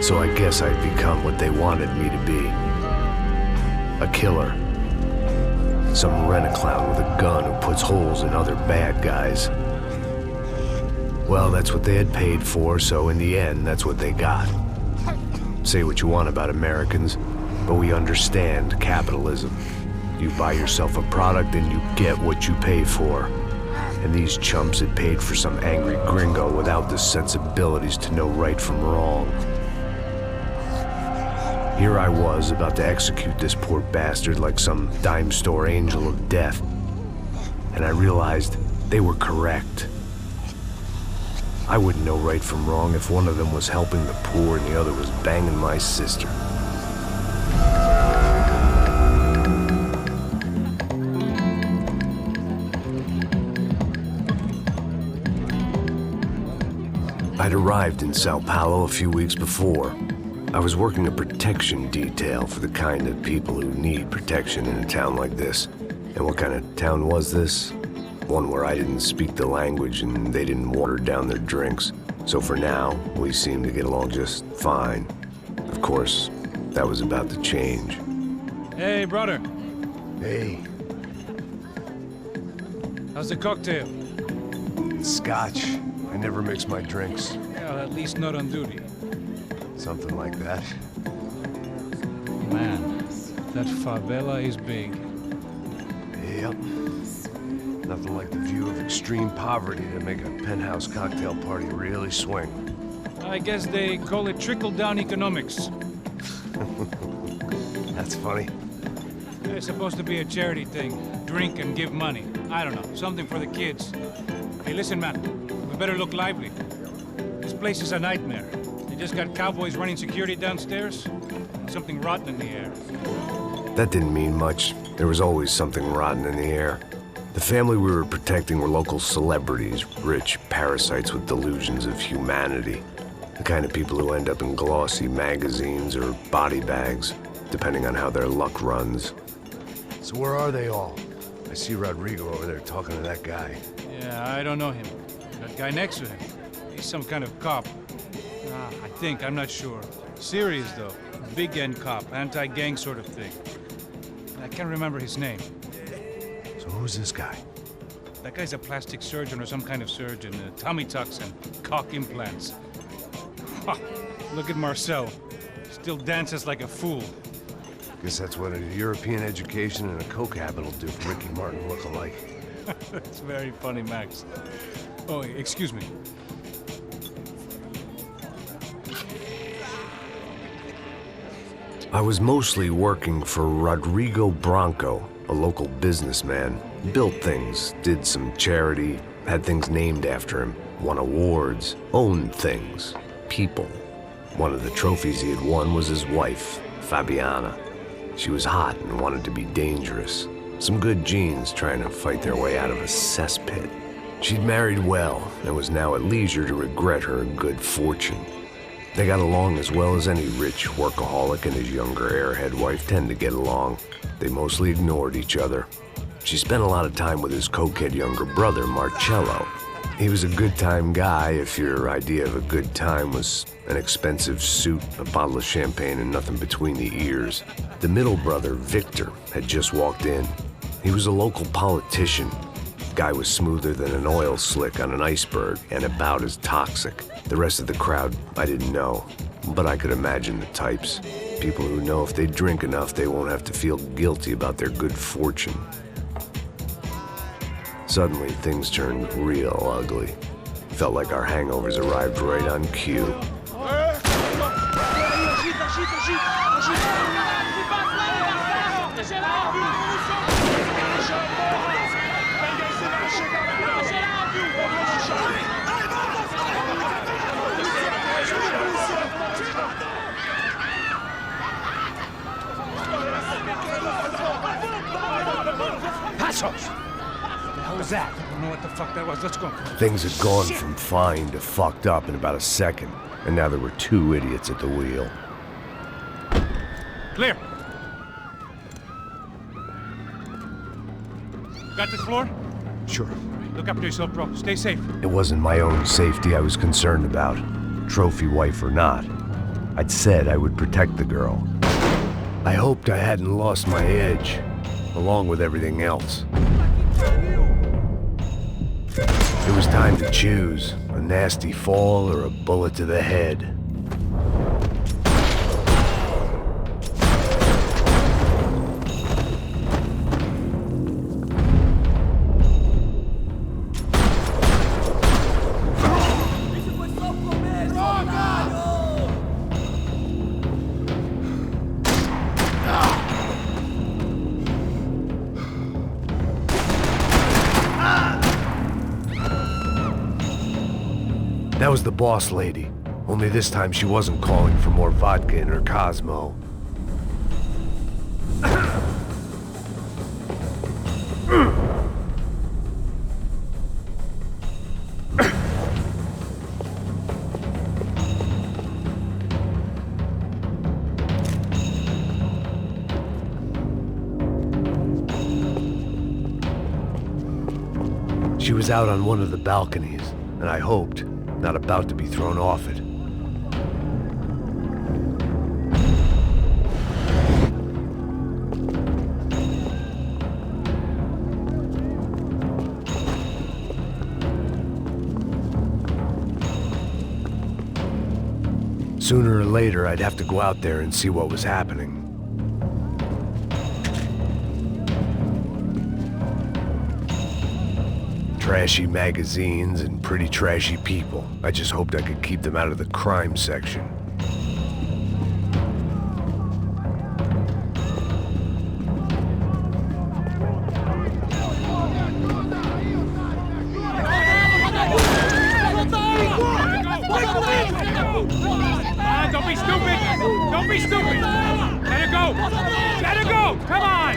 So I guess I'd become what they wanted me to be. A killer. Some rent-a-clown with a gun who puts holes in other bad guys. Well, that's what they had paid for, so in the end, that's what they got. Say what you want about Americans, but we understand capitalism. You buy yourself a product and you get what you pay for. And these chumps had paid for some angry gringo without the sensibilities to know right from wrong. Here I was, about to execute this poor bastard like some dime store angel of death. And I realized they were correct. I wouldn't know right from wrong if one of them was helping the poor and the other was banging my sister. I'd arrived in São Paulo a few weeks before. I was working a protection detail for the kind of people who need protection in a town like this. And what kind of town was this? One where I didn't speak the language and they didn't water down their drinks. So for now, we seemed to get along just fine. Of course, that was about to change. Hey, brother. Hey. How's the cocktail? It's scotch. I never mix my drinks. Well, at least not on duty. Something like that. Man, that favela is big. Yep. Nothing like the view of extreme poverty to make a penthouse cocktail party really swing. I guess they call it trickle-down economics. That's funny. It's supposed to be a charity thing. Drink and give money. I don't know, something for the kids. Hey, listen, man. We better look lively. This place is a nightmare. They just got cowboys running security downstairs. Something rotten in the air. That didn't mean much. There was always something rotten in the air. The family we were protecting were local celebrities, rich parasites with delusions of humanity. The kind of people who end up in glossy magazines or body bags, depending on how their luck runs. So where are they all? I see Rodrigo over there talking to that guy. Yeah, I don't know him. That guy next to him, he's some kind of cop. I think, I'm not sure. Serious, though. Big-end cop, anti-gang sort of thing. I can't remember his name. So who's this guy? That guy's a plastic surgeon or some kind of surgeon. Tummy tucks and cock implants. Ha! Look at Marcel. Still dances like a fool. Guess that's what a European education and a coke habit will do for Ricky Martin look-alike. That's very funny, Max. Oh, excuse me. I was mostly working for Rodrigo Branco, a local businessman. Built things, did some charity, had things named after him, won awards, owned things, people. One of the trophies he had won was his wife, Fabiana. She was hot and wanted to be dangerous. Some good genes trying to fight their way out of a cesspit. She'd married well and was now at leisure to regret her good fortune. They got along as well as any rich workaholic and his younger airhead wife tend to get along. They mostly ignored each other. She spent a lot of time with his cokehead younger brother, Marcello. He was a good-time guy if your idea of a good time was an expensive suit, a bottle of champagne, and nothing between the ears. The middle brother, Victor, had just walked in. He was a local politician. Guy was smoother than an oil slick on an iceberg and about as toxic. The rest of the crowd, I didn't know, but I could imagine the types. People who know if they drink enough, they won't have to feel guilty about their good fortune. Suddenly, things turned real ugly. Felt like our hangovers arrived right on cue. That? I don't know what the fuck that was. Let's go. Things had gone from fine to fucked up in about a second, and now there were two idiots at the wheel. Clear. Got this floor? Sure. Look after yourself, bro. Stay safe. It wasn't my own safety I was concerned about, trophy wife or not. I'd said I would protect the girl. I hoped I hadn't lost my edge, along with everything else. It was time to choose, a nasty fall or a bullet to the head. That was the boss lady, only this time she wasn't calling for more vodka in her Cosmo. She was out on one of the balconies, and I hoped, not about to be thrown off it. Sooner or later, I'd have to go out there and see what was happening. Trashy magazines and pretty trashy people. I just hoped I could keep them out of the crime section. Don't be stupid! Don't be stupid! Let her go! Let her go! Come on!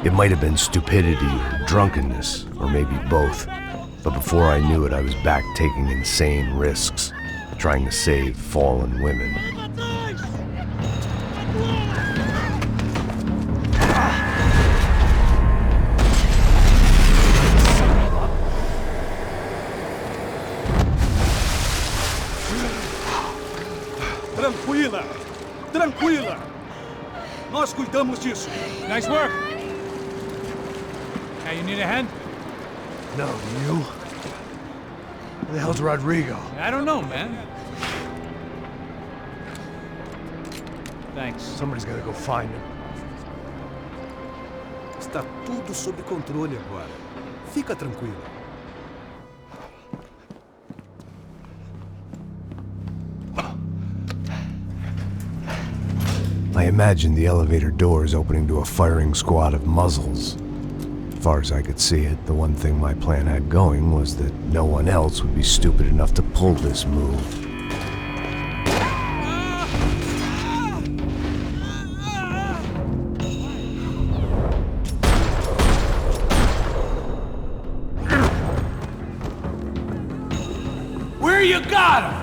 It might have been stupidity or drunkenness, or maybe both. But before I knew it, I was back taking insane risks, trying to save fallen women. Tranquila! Tranquila! Nós cuidamos disso. Nice work! Hey, you need a hand? No, you? Where the hell's Rodrigo? I don't know, man. Thanks. Somebody's gotta go find him. Está tudo sob controle agora. Fica tranquila. I imagined the elevator doors opening to a firing squad of muzzles. As far as I could see it, the one thing my plan had going was that no one else would be stupid enough to pull this move. Where you got him?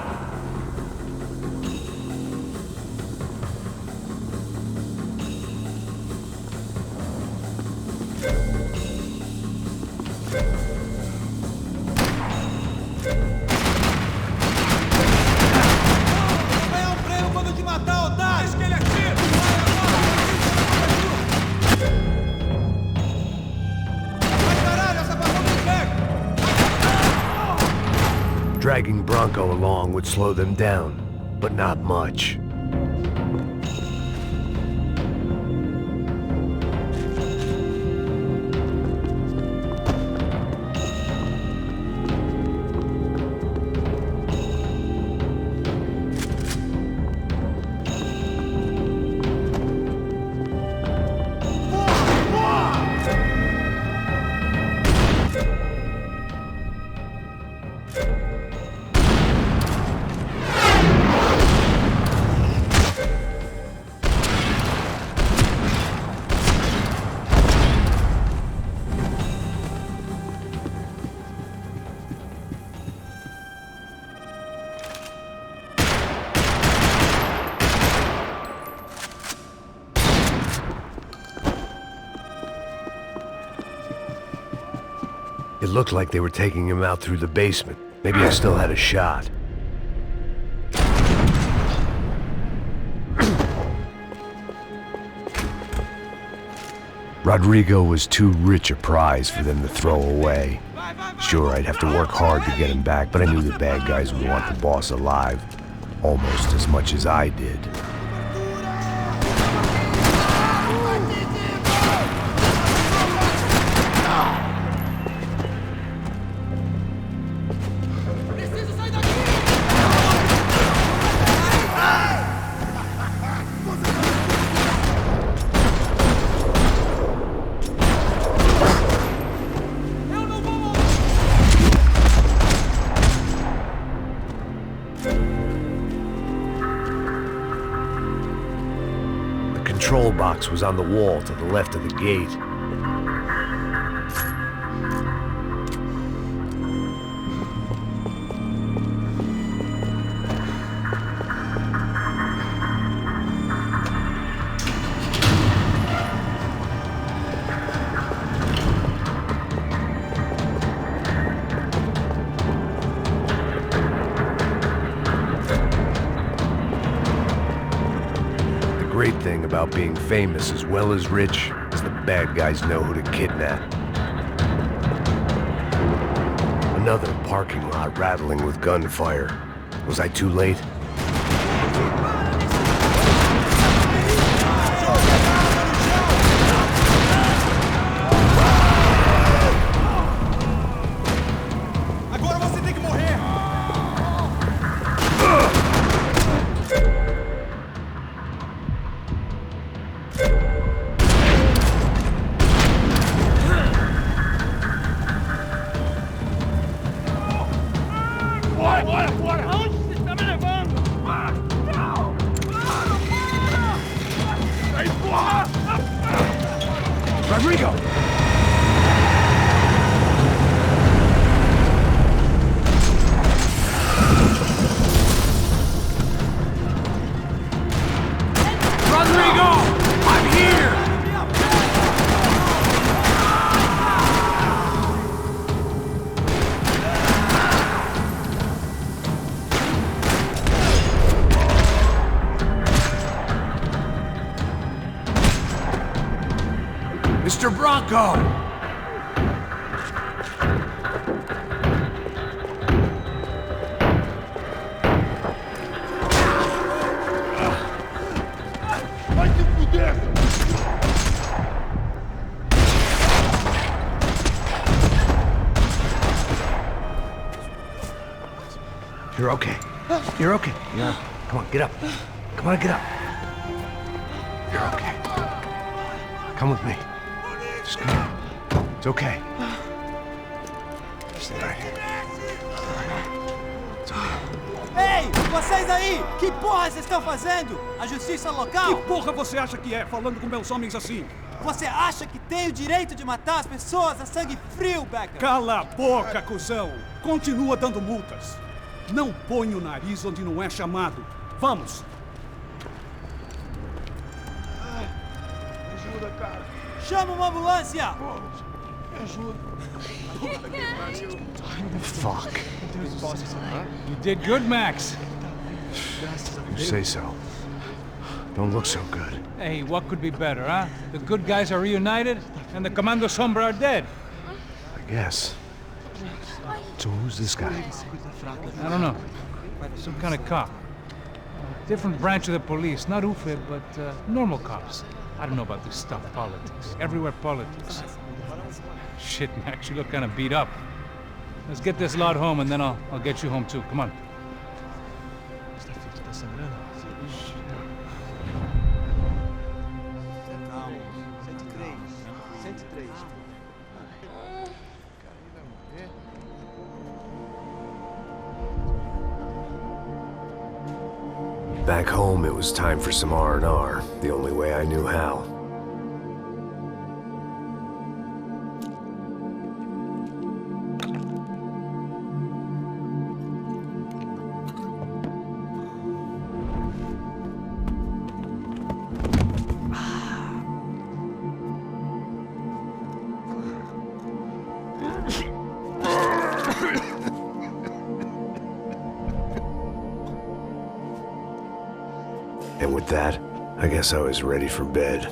Dragging Bronco along would slow them down, but not much. It looked like they were taking him out through the basement. Maybe I still had a shot. Rodrigo was too rich a prize for them to throw away. Sure, I'd have to work hard to get him back, but I knew the bad guys would want the boss alive almost as much as I did. The control box was on the wall to the left of the gate. The great thing about being famous as well as rich is the bad guys know who to kidnap. Another parking lot rattling with gunfire. Was I too late? Agora você tem que morrer! Bora! Aonde você está me levando? Não! Sai fora! Rodrigo! Rodrigo! I'm here! Mr. Bronco! Vai se fuder! You're okay. You're okay. Yeah. Come on, get up. Come on, get up. You're okay. Come with me. Just come. It's okay. Stay right here. It's okay. Ei, vocês aí! Que porra vocês estão fazendo? A justiça local? Que porra você acha que é, falando com meus homens assim? Você acha que tem o direito de matar as pessoas a sangue frio, Becker? Cala a boca, cuzão! Continua dando multas. Não põe o nariz onde não é chamado. Vamos! Ajuda, cara! Chama uma ambulância! Me ajuda! Fuck. You did good, Max. You say so. Don't look so good. Hey, what could be better, huh? The good guys are reunited, and the Commando Sombra are dead. I guess. So who's this guy? I don't know. Some kind of cop. Different branch of the police. Not UFE, but normal cops. I don't know about this stuff, politics. Everywhere politics. Shit, Max, you look kind of beat up. Let's get this lot home, and then I'll get you home too. Come on. Back home, it was time for some R&R, the only way I knew how. And with that, I guess I was ready for bed.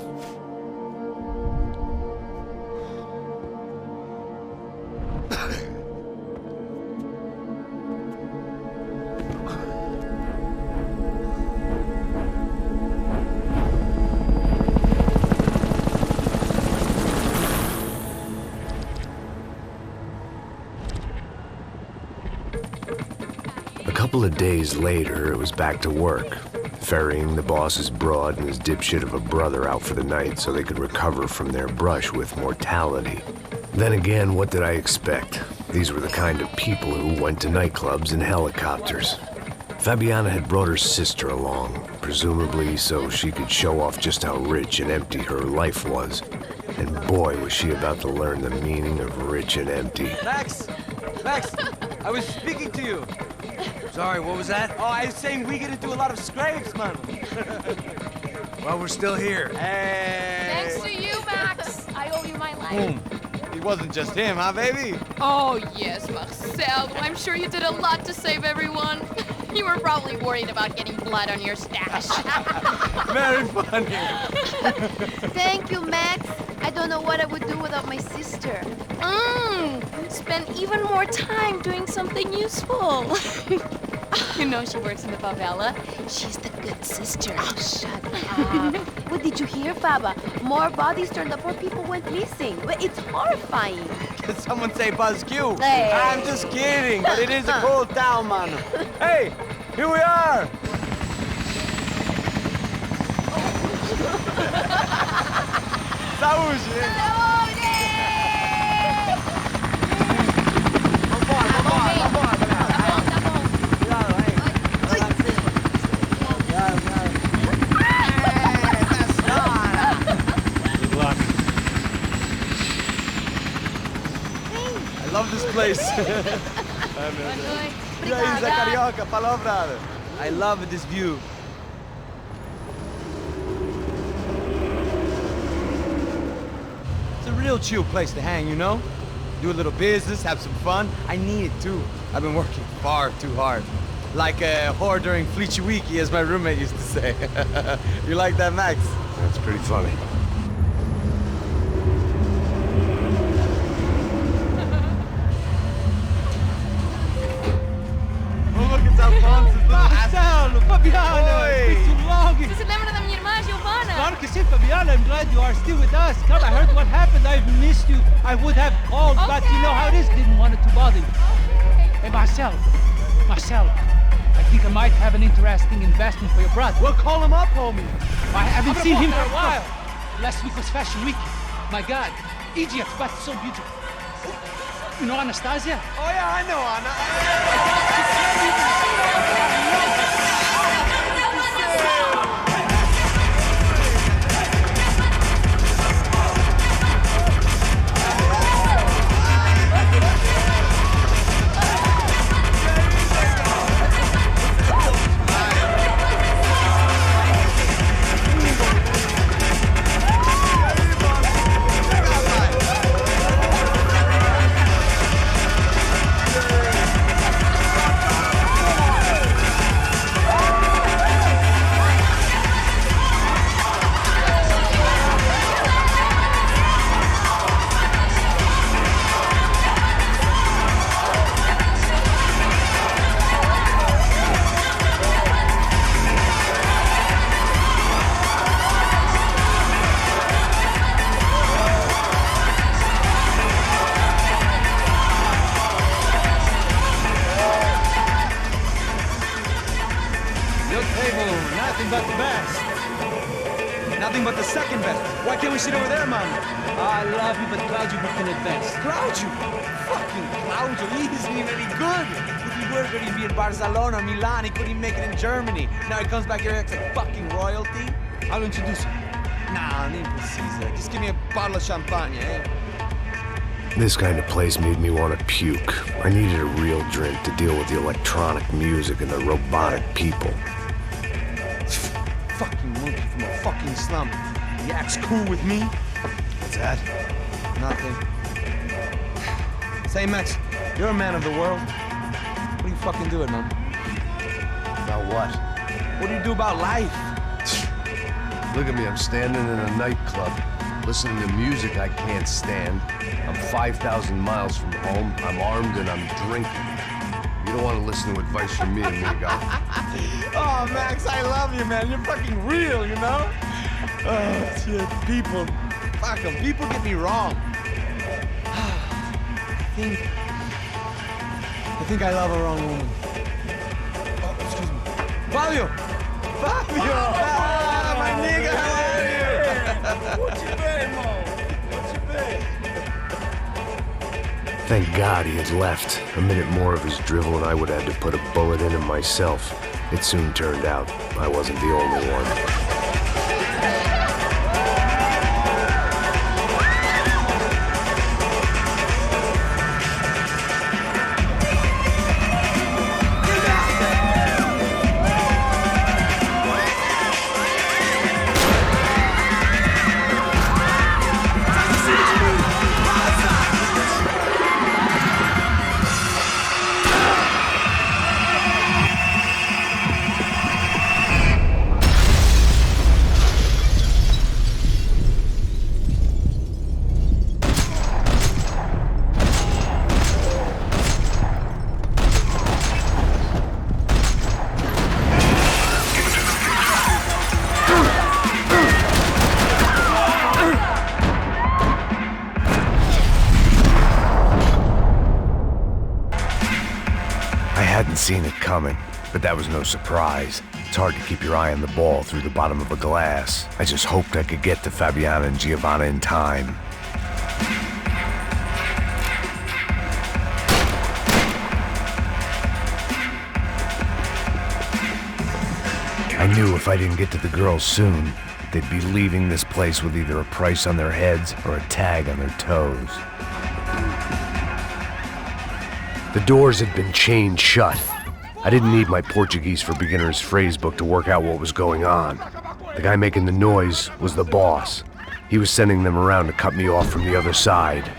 couple of days later, it was back to work, ferrying the boss's broad and his dipshit of a brother out for the night so they could recover from their brush with mortality. Then again, what did I expect? These were the kind of people who went to nightclubs in helicopters. Fabiana had brought her sister along, presumably so she could show off just how rich and empty her life was. And boy, was she about to learn the meaning of rich and empty. Max! Max! I was speaking to you. Sorry, what was that? Oh, I was saying we get into a lot of scrapes, man. Well, we're still here. Hey! Thanks to you, Max. I owe you my life. It wasn't just him, huh, baby? Oh, yes, Marcel. I'm sure you did a lot to save everyone. You were probably worried about getting blood on your stash. Very funny. Thank you, Max. I don't know what I would do without my sister. Spend even more time doing something useful. You know she works in the favela. She's the good sister. Oh, shut up. What did you hear, Faba? More bodies turned up where people went missing. It's horrifying. Did someone say Buzz Q? Hey. I'm just kidding, but it is a cool town, man. Hey, here we are. Saúde! I love this place. E aí, Zé Carioca, palavra. I love this view. It's a real chill place to hang, you know? Do a little business, have some fun. I need it too. I've been working far too hard. Like a whore during Fleechy Weeky, as my roommate used to say. You like that, Max? That's pretty funny. Marcelo, Fabiana, Oi. it's been too long. Você se lembra da minha irmã, Giovanna? Claro que sim, Fabiana. I'm glad you are still with us. Come, I heard what happened. I've missed you. I would have called, but you know how it is. Didn't want it to bother you. Hey, Marcelo, I think I might have an interesting investment for your brother. Well, call him up, homie. I haven't seen him for a while. Last week was Fashion Week. My God, Egypt, but so beautiful. You know Anastasia? Oh yeah, I know Anna. Nothing but the best. Nothing but the second best. Why can't we sit over there, man? I love you, but Claudio booked in advance. Claudio? Fucking Claudio, he isn't even any good. If he were good, he'd be in Barcelona, Milan, he couldn't make it in Germany. Now he comes back here acts like fucking royalty. I'll introduce you. Nah, nem precisa. Just give me a bottle of champagne, eh? This kind of place made me want to puke. I needed a real drink to deal with the electronic music and the robotic people. Fucking monkey from a fucking slum. He acts cool with me. What's that? Nothing. Say, Max, you're a man of the world. What do you fucking do it, man? About what? What do you do about life? Look at me, I'm standing in a nightclub, listening to music I can't stand. I'm 5,000 miles from home, I'm armed and I'm drinking. You don't want to listen to advice from me, amigo. Oh, Max, I love you, man. You're fucking real, you know? Oh, shit. People. Fuck them. People get me wrong. I think I love a wrong woman. Fabio! Fabio! Ah, my nigga, how are you? Thank God he had left. A minute more of his drivel and I would have had to put a bullet in him myself. It soon turned out I wasn't the only one. Seen it coming, but that was no surprise. It's hard to keep your eye on the ball through the bottom of a glass. I just hoped I could get to Fabiana and Giovanna in time. I knew if I didn't get to the girls soon, they'd be leaving this place with either a price on their heads or a tag on their toes. The doors had been chained shut. I didn't need my Portuguese for Beginners phrase book to work out what was going on. The guy making the noise was the boss. He was sending them around to cut me off from the other side.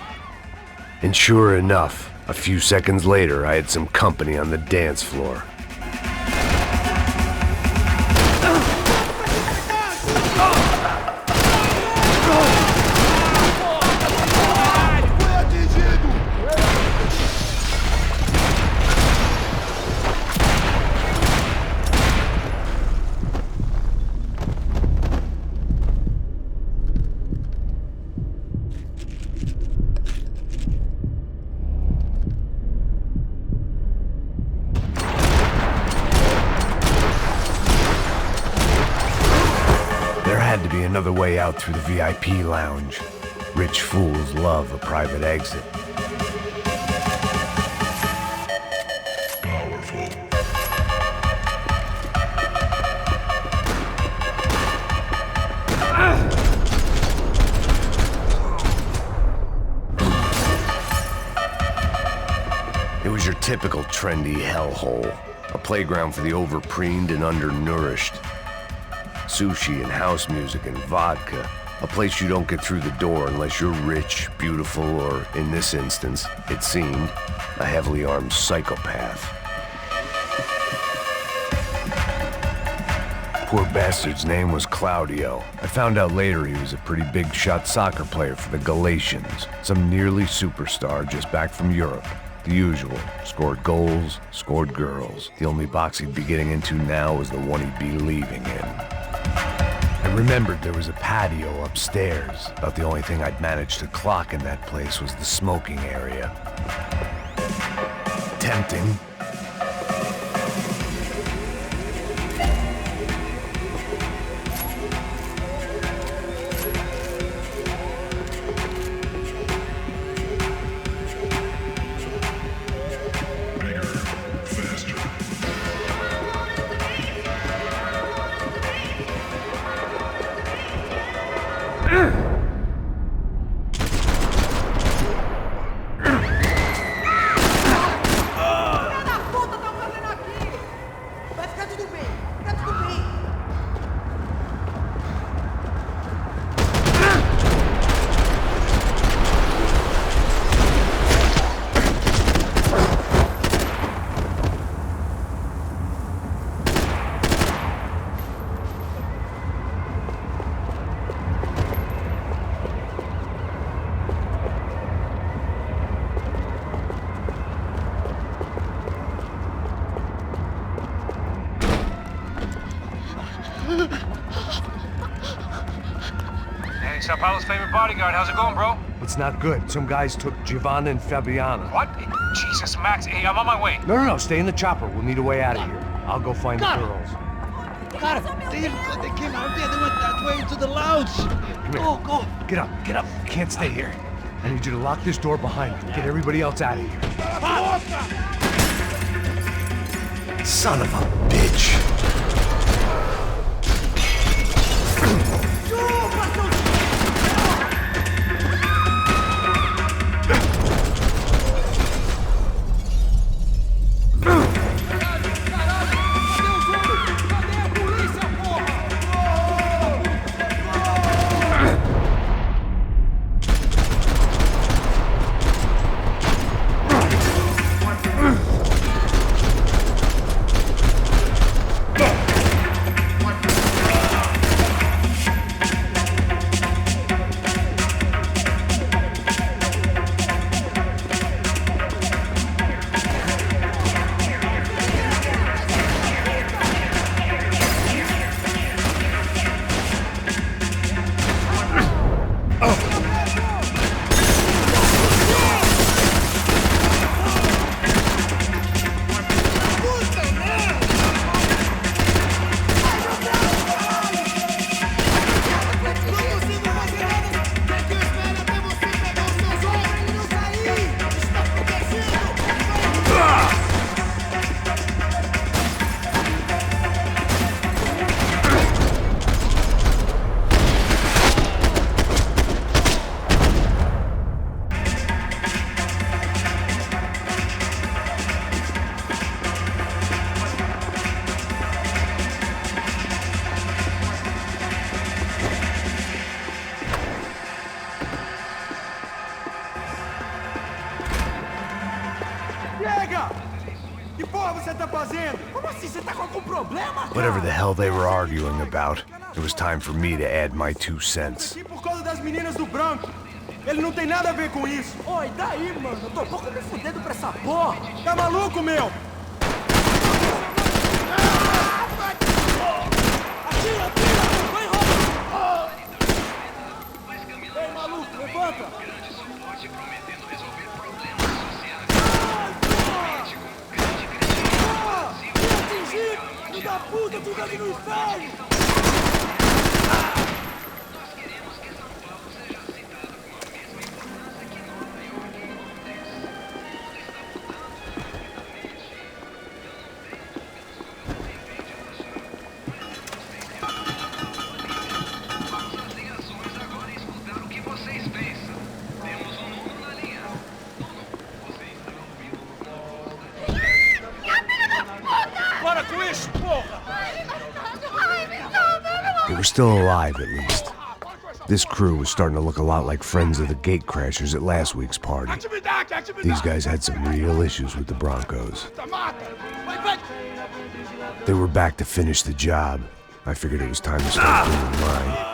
And sure enough, a few seconds later, I had some company on the dance floor. Another way out through the VIP lounge. Rich fools love a private exit. Powerful. It was your typical trendy hellhole. A playground for the overpreened and undernourished. Sushi and house music and vodka. A place you don't get through the door unless you're rich, beautiful, or, in this instance, it seemed, a heavily armed psychopath. Poor bastard's name was Claudio. I found out later he was a pretty big-shot soccer player for the Galatians. Some nearly superstar just back from Europe. The usual. Scored goals, scored girls. The only box he'd be getting into now was the one he'd be leaving in. I remembered there was a patio upstairs. About the only thing I'd managed to clock in that place was the smoking area. Tempting. Hey, São Paulo's favorite bodyguard. How's it going, bro? It's not good. Some guys took Giovanna and Fabiana. What? Jesus, Max. Hey, I'm on my way. No, stay in the chopper. We'll need a way out of here. I'll go find the girls. Cara, they came out there. They went that way into the lounge. Go. Get up. Can't stay here. I need you to lock this door behind you. Get everybody else out of here. Son of a bitch. Whatever the hell they were arguing about, it was time for me to add my 2 cents. Por causa das meninas do branco. Ele não tem nada a ver com isso. Oi, daí, mano? Eu tô pouco me fudendo pra essa porra. Tá maluco, meu? Atira! Vai, Rob! Ei, maluco, levanta! Filho da puta, tu deve no inferno! They were still alive, at least. This crew was starting to look a lot like friends of the gatecrashers at last week's party. These guys had some real issues with the Broncos. They were back to finish the job. I figured it was time to start doing mine.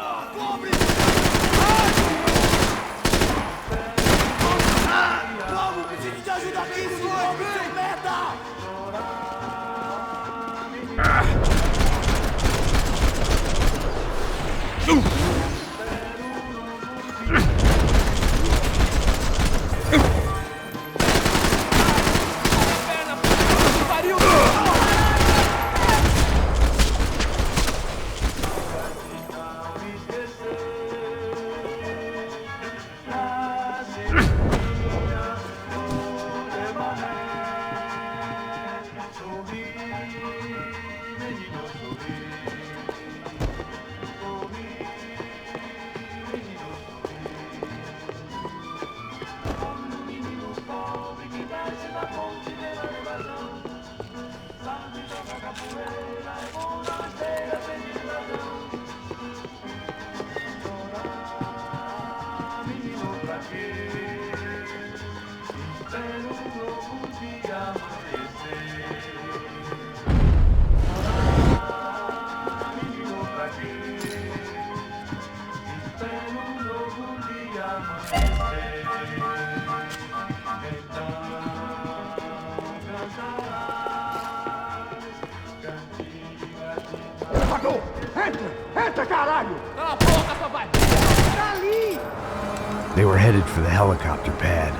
They were headed for the helicopter pad.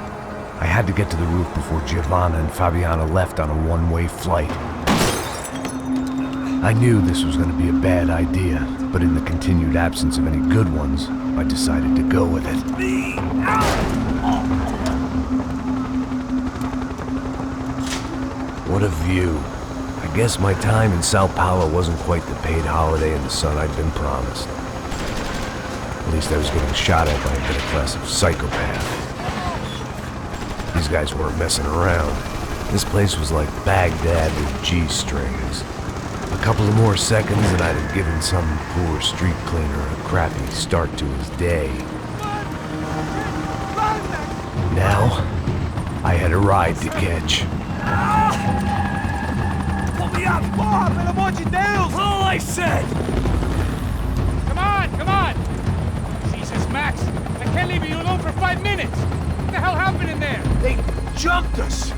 I had to get to the roof before Giovanna and Fabiana left on a one-way flight. I knew this was going to be a bad idea, but in the continued absence of any good ones, I decided to go with it. What a view. I guess my time in São Paulo wasn't quite the paid holiday in the sun I'd been promised. At least I was getting shot at by a middle class of psychopath. These guys weren't messing around. This place was like Baghdad with G-strings. A couple of more seconds and I'd have given some poor street cleaner a crappy start to his day. Now, I had a ride to catch. Pull me up! Bob, pelo amor de Deus! All I said! Come on! Jesus, Max, I can't leave you alone for 5 minutes. What the hell happened in there? They jumped us!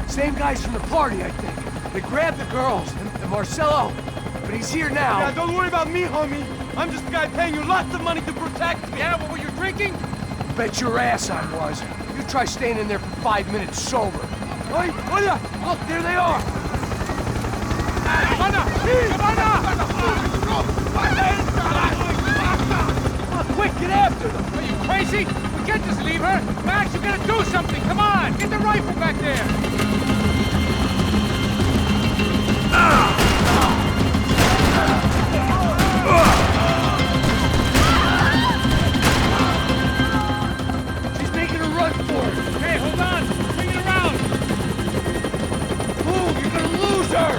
Same guys from the party, I think. They grabbed the girls, and Marcelo, but he's here now. Yeah, don't worry about me, homie. I'm just a guy paying you lots of money to protect me. Yeah, but were you drinking? Bet your ass I was. You try staying in there for 5 minutes sober. Oi, olha! Look, there they are! Come on, quick, get after them! Are you crazy? We can't just leave her. Max, you gotta do something. Come on, get the rifle back there. She's making a run for it! Okay, hold on. Bring it around. Move, you're gonna lose her!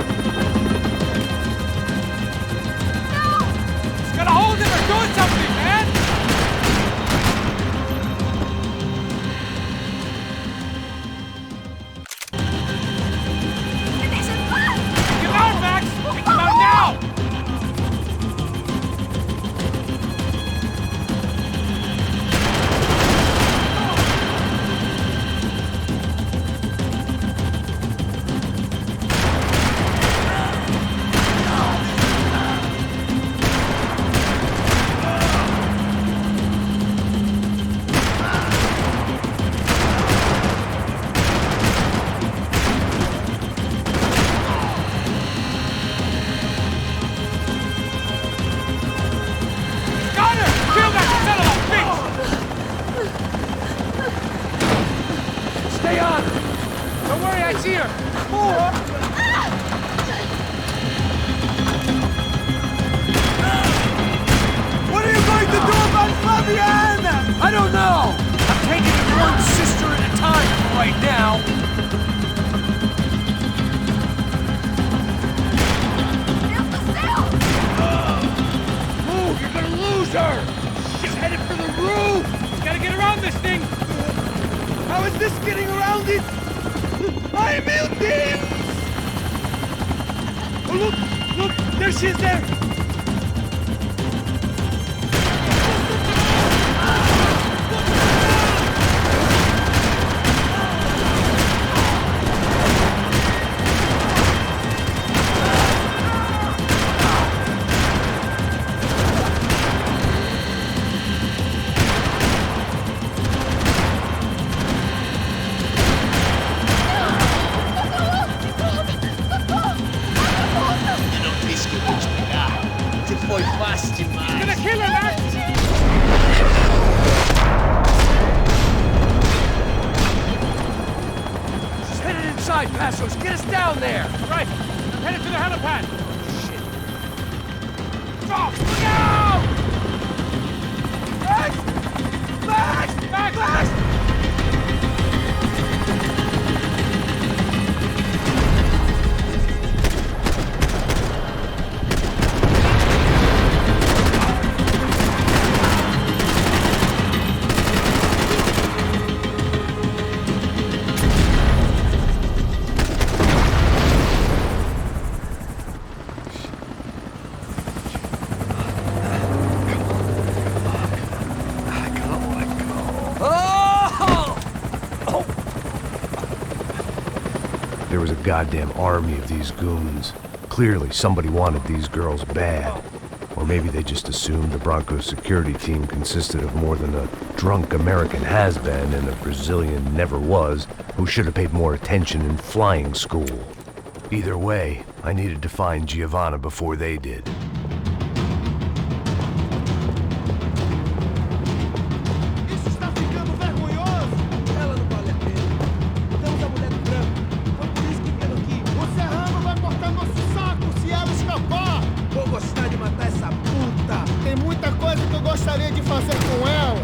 Just gotta hold him or do something, man. Get out, Max. Take him out now. Stay on her! Don't worry, I see her. What are you going to do about Fabiana? I don't know! I'm taking it one sister at a time for right now. Move, you're gonna lose her! She's headed for the roof! Gotta get around this thing. How is this getting around it? I'm intens! Oh, look, there she is there! Foi fácil demais. You're gonna kill her, Max! She's headed inside, Passos. Get us down there! Right, I'm headed to the helipad. Shit. Stop! Look out! Max! Max! Max! Max! There was a goddamn army of these goons. Clearly, somebody wanted these girls bad. Or maybe they just assumed the Broncos security team consisted of more than a drunk American has-been and a Brazilian never-was who should have paid more attention in flying school. Either way, I needed to find Giovanna before they did. Isso está ficando vergonhoso! Ela não vale a pena. Estamos a mulher do branco. Foi por isso que vieram aqui. O serrano vai cortar nosso saco se ela escapar! Vou gostar de matar essa puta! Tem muita coisa que eu gostaria de fazer com ela!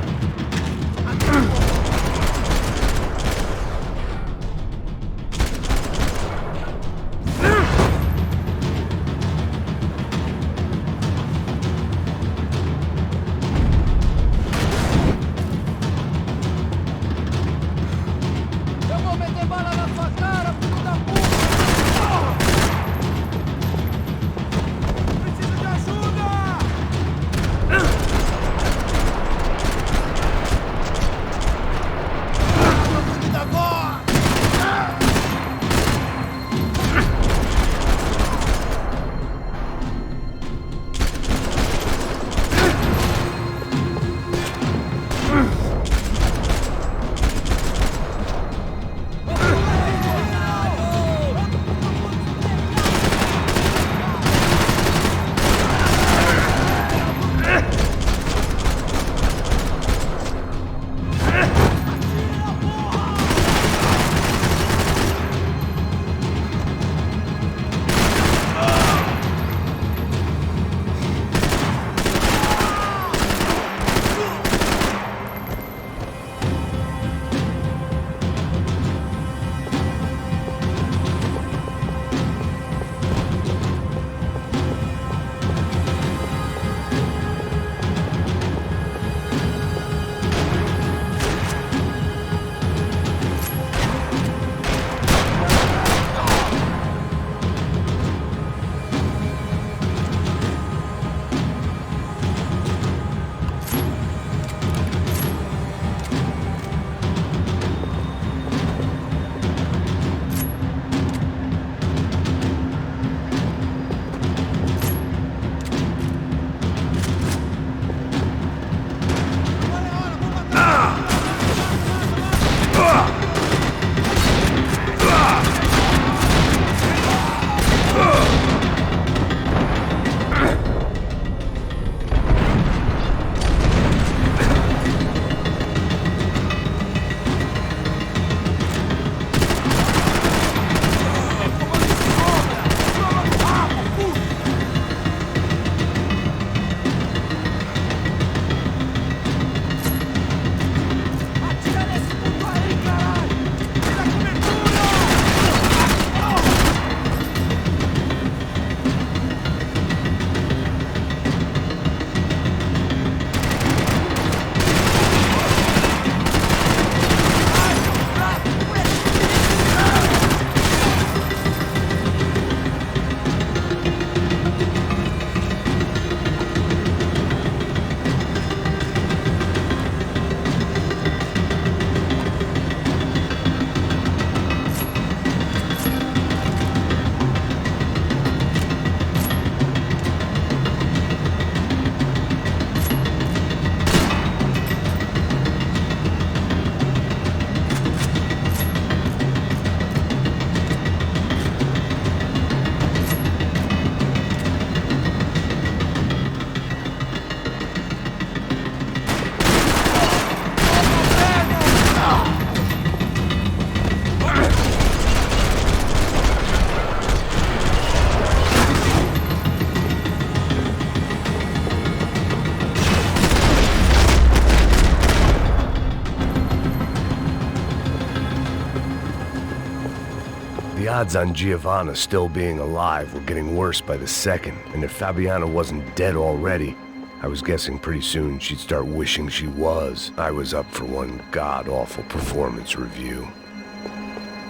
The odds on Giovanna still being alive were getting worse by the second, and if Fabiana wasn't dead already, I was guessing pretty soon she'd start wishing she was. I was up for one god-awful performance review.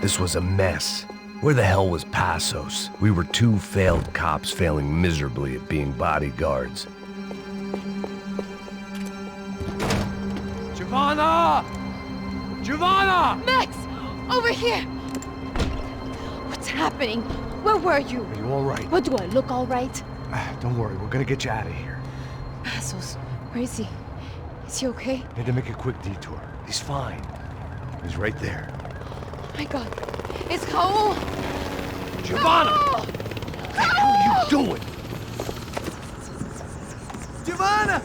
This was a mess. Where the hell was Passos? We were two failed cops failing miserably at being bodyguards. Giovanna! Giovanna! Max! Over here! What's happening? Where were you? Are you all right? What, do I look all right? Don't worry, we're gonna get you out of here. Passos, where is he? Is he okay? Need to make a quick detour. He's fine. He's right there. Oh my God. It's Raul! Giovanna! Raul! you doing? Giovanna!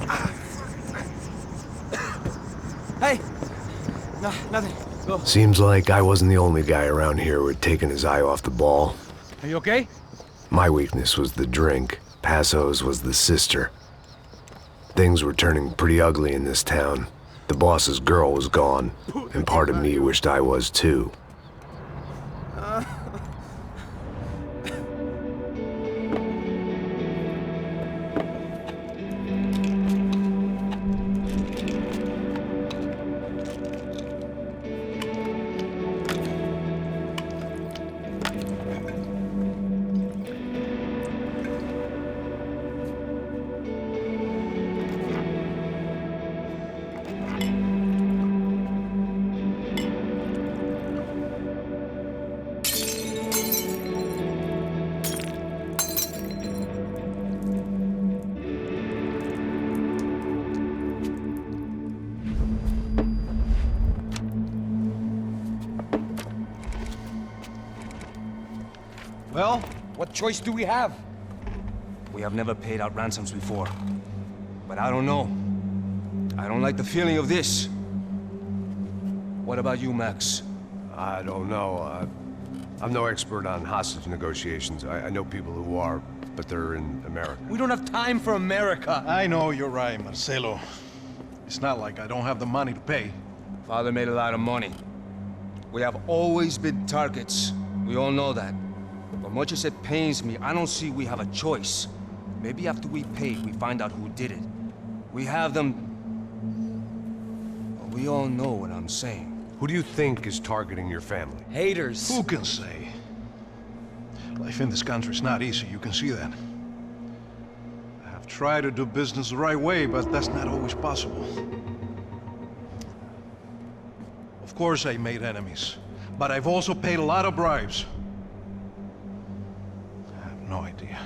Hey! No, nothing. Go. Seems like I wasn't the only guy around here who had taken his eye off the ball. Are you okay? My weakness was the drink. Passo's was the sister. Things were turning pretty ugly in this town. The boss's girl was gone, and part of me wished I was too. Well, what choice do we have? We have never paid out ransoms before. But I don't know. I don't like the feeling of this. What about you, Max? I don't know. I'm no expert on hostage negotiations. I know people who are, but they're in America. We don't have time for America. I know you're right, Marcelo. It's not like I don't have the money to pay. Father made a lot of money. We have always been targets. We all know that. But much as it pains me, I don't see we have a choice. Maybe after we pay, we find out who did it. We have them... Well, we all know what I'm saying. Who do you think is targeting your family? Haters. Who can say? Life in this country is not easy, you can see that. I have tried to do business the right way, but that's not always possible. Of course I made enemies, but I've also paid a lot of bribes. I have no idea.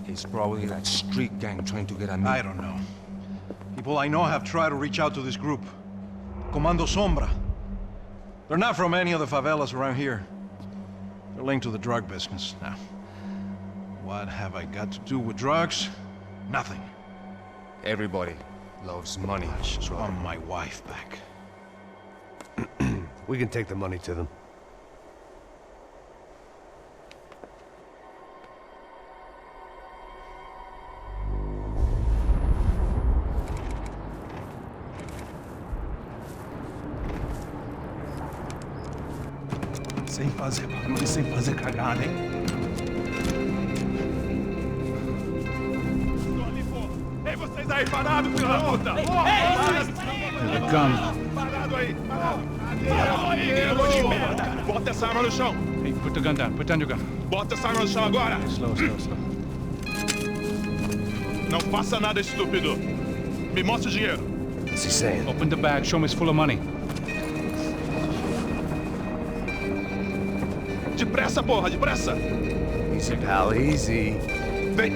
It's probably that street gang trying to get at me. I don't know. People I know have tried to reach out to this group. Comando Sombra. They're not from any of the favelas around here. They're linked to the drug business. Now, what have I got to do with drugs? Nothing. Everybody loves money. I just want my wife back. We can take the money to them. Sem fazer cagada, hein? Ei, vocês aí parados, filho da puta! Here they come. Parado aí, parado! Aí, merda! Bota essa arma no chão! Hey, put the gun down. Put down your gun. Bota essa arma no chão agora! Slow. Não faça nada, estúpido! Me mostre o dinheiro! What's he saying? Open the bag. Show me it's full of money. Depressa, porra, depressa! Easy, pal, easy. Vem!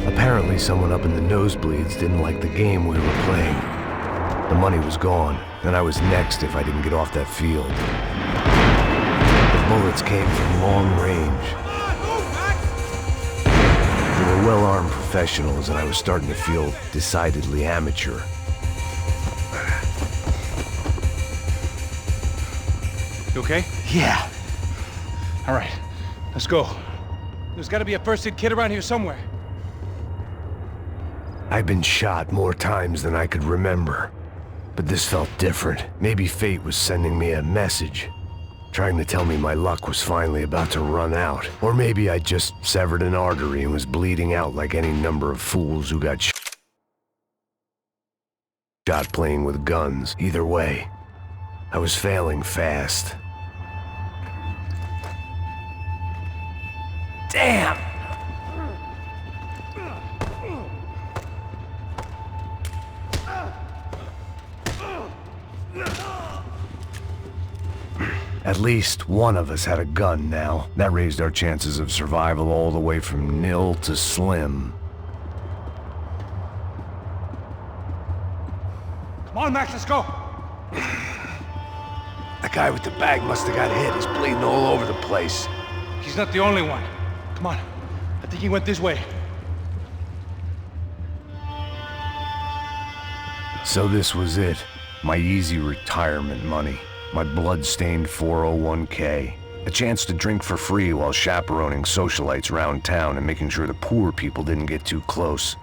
Apparently someone up in the nosebleeds didn't like the game we were playing. The money was gone, and I was next if I didn't get off that field. The bullets came from long range. They were well-armed professionals, and I was starting to feel decidedly amateur. You okay? Yeah. All right. Let's go. There's got to be a first-aid kit around here somewhere. I've been shot more times than I could remember. But this felt different. Maybe fate was sending me a message, trying to tell me my luck was finally about to run out. Or maybe I just severed an artery and was bleeding out like any number of fools who got shot playing with guns. Either way, I was failing fast. Damn! At least one of us had a gun now. That raised our chances of survival all the way from nil to slim. Come on, Max, let's go. That guy with the bag must have got hit. He's bleeding all over the place. He's not the only one. Come on. I think he went this way. So this was it. My easy retirement money. My blood-stained 401k. A chance to drink for free while chaperoning socialites around town and making sure the poor people didn't get too close.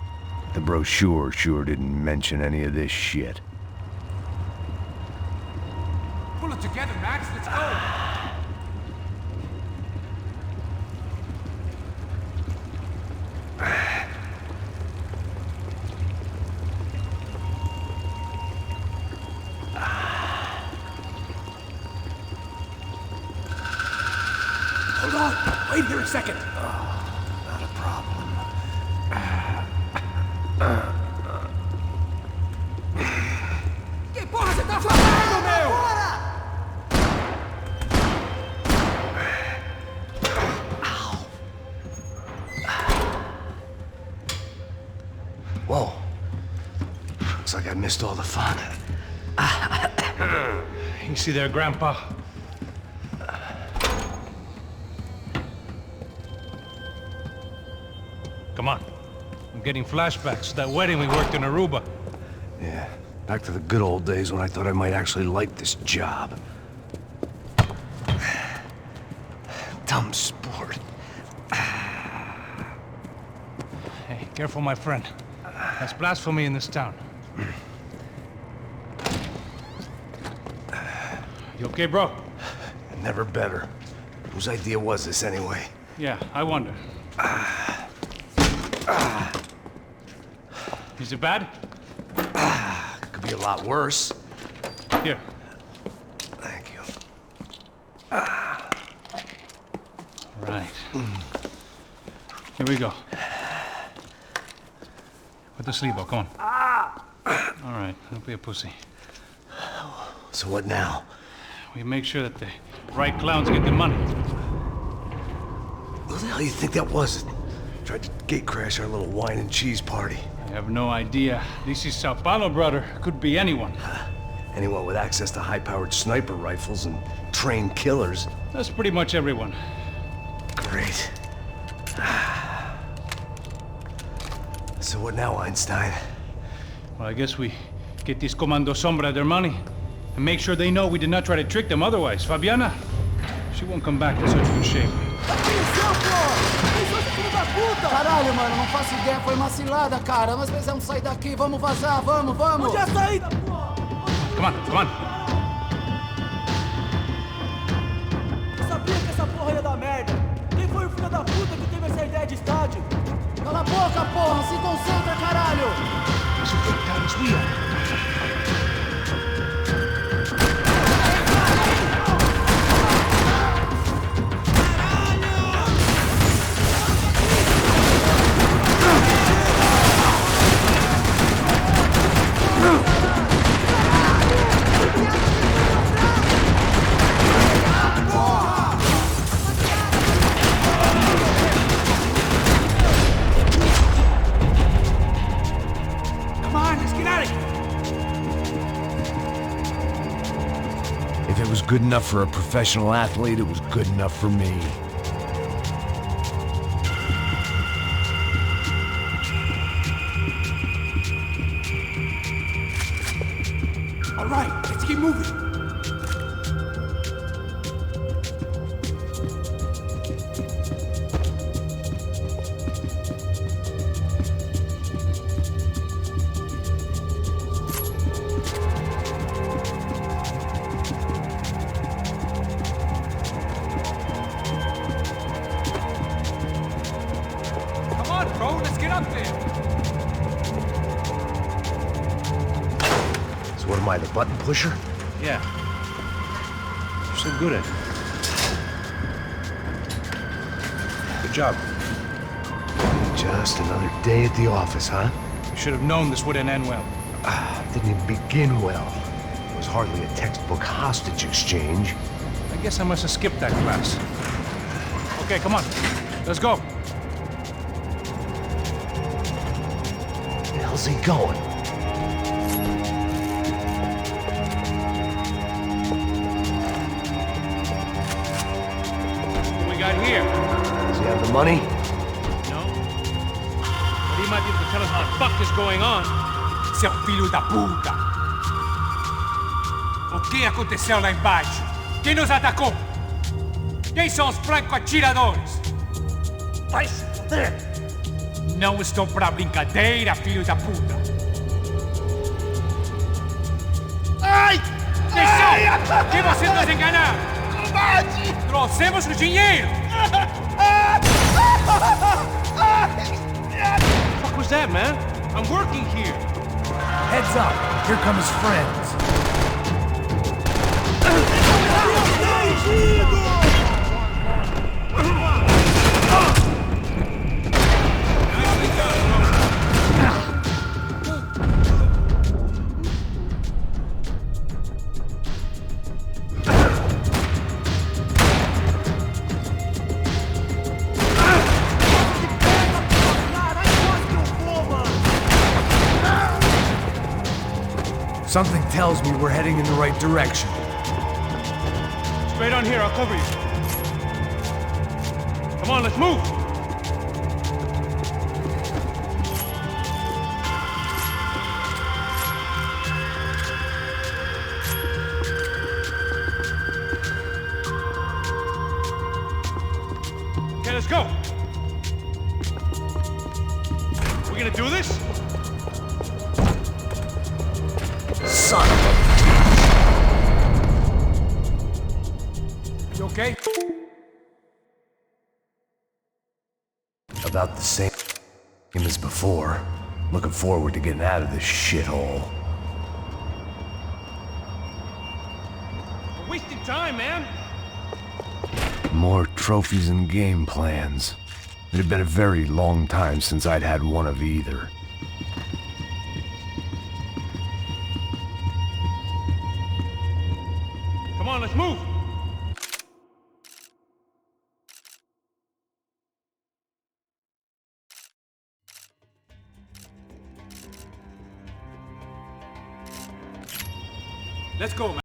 The brochure sure didn't mention any of this shit. Pull it together, Max. Let's go. Hold on! Wait here a second! Not a problem. Que porra você tá fazendo, meu? Whoa. Looks like I missed all the fun. You see there, Grandpa? Come on. I'm getting flashbacks to that wedding we worked in Aruba. Yeah, back to the good old days when I thought I might actually like this job. Dumb sport. Hey, careful, my friend. That's blasphemy in this town. You okay, bro? Never better. Whose idea was this anyway? Yeah, I wonder. Is it bad? Could be a lot worse. Here. Thank you. Right. Here we go. Put the sleeve on, come on. All right, don't be a pussy. So what now? We make sure that the right clowns get the money. What the hell do you think that was? Tried to gate crash our little wine and cheese party. I have no idea. This is São Paulo, brother. Could be anyone. Anyone with access to high-powered sniper rifles and trained killers. That's pretty much everyone. Great. So what now, Einstein? Well, I guess we get these Comando Sombra their money and make sure they know we did not try to trick them otherwise. Fabiana, she won't come back in such good shape. Caralho, mano, não faço ideia, foi uma cilada, cara. Nós precisamos sair daqui, vamos vazar, vamos! Onde é a saída, porra? Come on, come on. Eu sabia que essa porra ia dar merda. Quem foi o filho da puta que teve essa ideia de estádio? Cala a boca, porra! Se concentra, caralho! This will break down his wheel. If it was good enough for a professional athlete, it was good enough for me. All right, let's keep moving. What am I, the button pusher? Yeah. You're so good at it. Good job. Just another day at the office, huh? You should have known this wouldn't end well. Didn't even begin well. It was hardly a textbook hostage exchange. I guess I must have skipped that class. Okay, come on. Let's go. Where the hell's he going? here. Does he have the money? No. But he might be able to tell us what the fuck is going on. Seu filho da puta! O que aconteceu lá embaixo? Quem nos atacou? Quem são os franco-atiradores? Vai se fuder! Não estou pra brincadeira, filho da puta! Ai! Deixou! Que você nos enganar! Combate! Trouxemos o dinheiro! What the fuck was that, man? I'm working here. Heads up. Here come his friends. Something tells me we're heading in the right direction. Straight on here, I'll cover you. Come on, let's move! Okay, let's go! We gonna do this? Son of a... You okay? About the same as before. Looking forward to getting out of this shithole. We're wasting time, man! More trophies and game plans. It had been a very long time since I'd had one of either. Come on, let's move! Let's go, man.